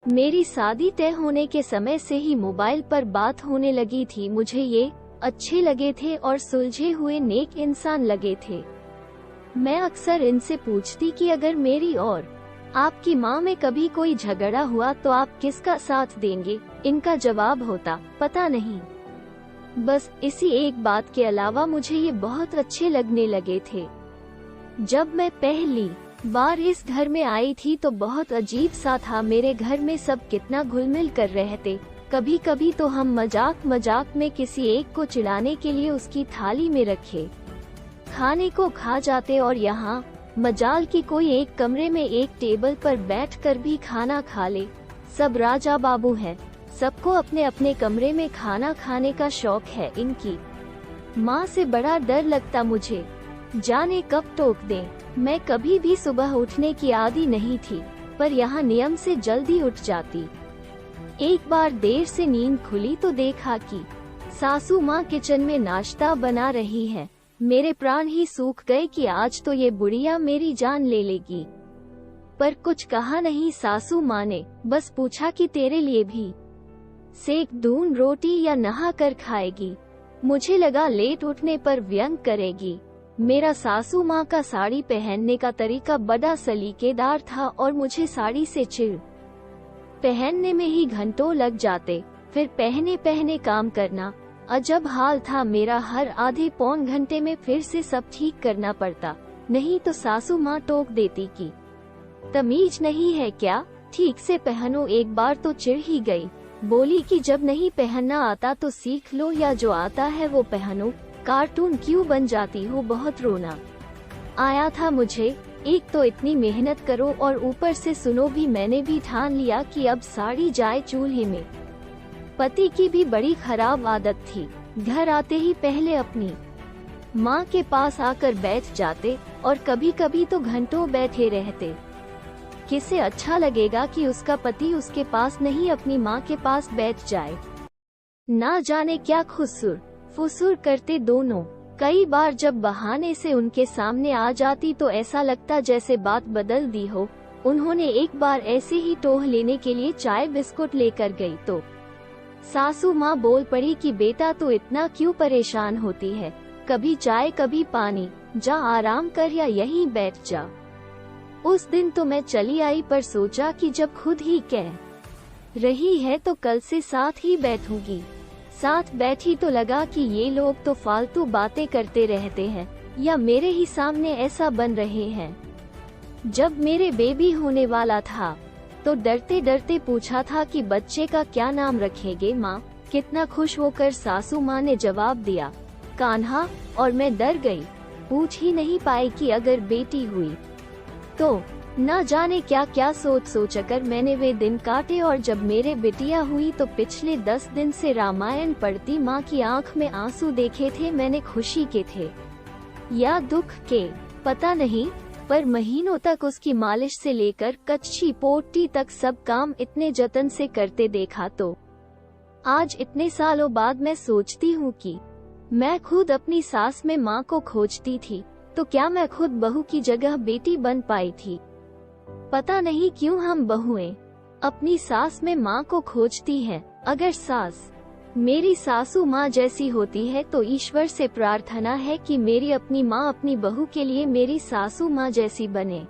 मेरी शादी तय होने के समय से ही मोबाइल पर बात होने लगी थी। मुझे ये अच्छे लगे थे और सुलझे हुए नेक इंसान लगे थे। मैं अक्सर इनसे पूछती कि अगर मेरी और आपकी माँ में कभी कोई झगड़ा हुआ तो आप किसका साथ देंगे। इनका जवाब होता, पता नहीं। बस इसी एक बात के अलावा मुझे ये बहुत अच्छे लगने लगे थे। जब मैं पहली बार इस घर में आई थी तो बहुत अजीब सा था। मेरे घर में सब कितना घुल-मिल कर रहते। कभी कभी तो हम मजाक मजाक में किसी एक को चिढ़ाने के लिए उसकी थाली में रखे खाने को खा जाते, और यहाँ मजाल की कोई एक कमरे में एक टेबल पर बैठकर भी खाना खा ले। सब राजा बाबू हैं, सबको अपने अपने कमरे में खाना खाने का शौक है। इनकी माँ से बड़ा डर लगता मुझे, जाने कब टोक दें। मैं कभी भी सुबह उठने की आदी नहीं थी, पर यहाँ नियम से जल्दी उठ जाती। एक बार देर से नींद खुली तो देखा कि सासू माँ किचन में नाश्ता बना रही है। मेरे प्राण ही सूख गए कि आज तो ये बुढ़िया मेरी जान ले लेगी। पर कुछ कहा नहीं सासू माँ ने, बस पूछा कि तेरे लिए भी सेक दूं रोटी या नहा कर खाएगी। मुझे लगा लेट उठने पर व्यंग करेगी। मेरा सासू माँ का साड़ी पहनने का तरीका बड़ा सलीकेदार था और मुझे साड़ी से चिढ़ पहनने में ही घंटों लग जाते। फिर पहने पहने काम करना अजब हाल था मेरा। हर आधे पौन घंटे में फिर से सब ठीक करना पड़ता, नहीं तो सासू माँ टोक देती कि तमीज नहीं है क्या, ठीक से पहनो। एक बार तो चिढ़ ही गई, बोली कि जब नहीं पहनना आता तो सीख लो, या जो आता है वो पहनो। कार्टून क्यों बन जाती हो। बहुत रोना आया था मुझे। एक तो इतनी मेहनत करो और ऊपर से सुनो भी। मैंने भी ठान लिया कि अब साड़ी जाए चूल्हे में। पति की भी बड़ी खराब आदत थी, घर आते ही पहले अपनी माँ के पास आकर बैठ जाते और कभी कभी तो घंटों बैठे रहते। किसे अच्छा लगेगा कि उसका पति उसके पास नहीं अपनी माँ के पास बैठ जाए। ना जाने क्या खुसुर फुसुर करते दोनों। कई बार जब बहाने से उनके सामने आ जाती तो ऐसा लगता जैसे बात बदल दी हो। उन्होंने एक बार ऐसे ही टोह लेने के लिए चाय बिस्कुट लेकर गई तो सासू माँ बोल पड़ी कि बेटा तू इतना क्यों परेशान होती है, कभी चाय कभी पानी, जा आराम कर या यहीं बैठ जा। उस दिन तो मैं चली आई, पर सोचा कि जब खुद ही कह रही है तो कल से साथ ही बैठूंगी। साथ बैठी तो लगा कि ये लोग तो फालतू बातें करते रहते हैं, या मेरे ही सामने ऐसा बन रहे हैं। जब मेरे बेबी होने वाला था तो डरते डरते पूछा था कि बच्चे का क्या नाम रखेंगे माँ। कितना खुश होकर सासू माँ ने जवाब दिया, कान्हा। और मैं डर गई, पूछ ही नहीं पाई कि अगर बेटी हुई तो न जाने क्या क्या सोचकर मैंने वे दिन काटे। और जब मेरे बिटिया हुई तो पिछले 10 दिन से रामायण पढ़ती माँ की आंख में आंसू देखे थे मैंने। खुशी के थे या दुख के पता नहीं, पर महीनों तक उसकी मालिश से लेकर कच्ची पोटी तक सब काम इतने जतन से करते देखा। तो आज इतने सालों बाद मैं सोचती हूँ कि मैं खुद अपनी सास में माँ को खोजती थी तो क्या मैं खुद बहू की जगह बेटी बन पाई थी। पता नहीं क्यों हम बहुएं अपनी सास में माँ को खोजती हैं। अगर सास मेरी सासू माँ जैसी होती है तो ईश्वर से प्रार्थना है कि मेरी अपनी माँ अपनी बहू के लिए मेरी सासू माँ जैसी बने।